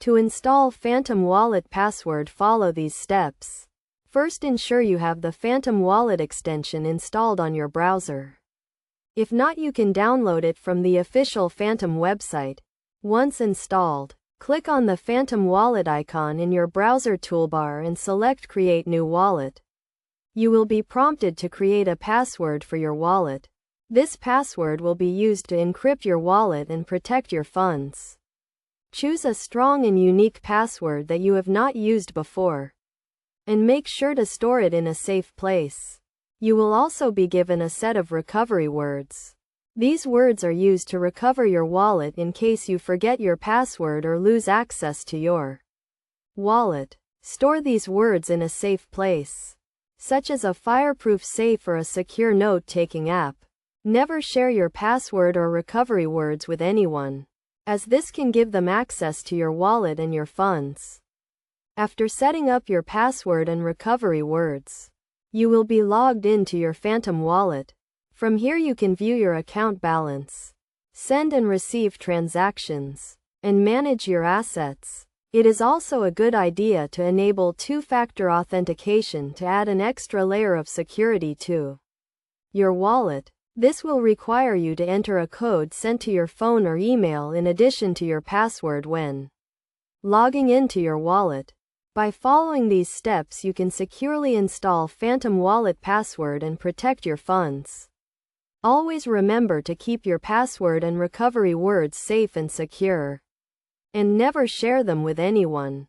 To install Phantom Wallet password, follow these steps. First, ensure you have the Phantom Wallet extension installed on your browser. If not, you can download it from the official Phantom website. Once installed, click on the Phantom Wallet icon in your browser toolbar and select Create New Wallet. You will be prompted to create a password for your wallet. This password will be used to encrypt your wallet and protect your funds. Choose a strong and unique password that you have not used before, and make sure to store it in a safe place. You will also be given a set of recovery words. These words are used to recover your wallet in case you forget your password or lose access to your wallet. Store these words in a safe place, such as a fireproof safe or a secure note-taking app. Never share your password or recovery words with anyone, as this can give them access to your wallet and your funds. After setting up your password and recovery words, you will be logged into your Phantom Wallet. From here you can view your account balance, send and receive transactions, and manage your assets. It is also a good idea to enable two-factor authentication to add an extra layer of security to your wallet. This will require you to enter a code sent to your phone or email in addition to your password when logging into your wallet. By following these steps, you can securely install Phantom Wallet password and protect your funds. Always remember to keep your password and recovery words safe and secure, and never share them with anyone.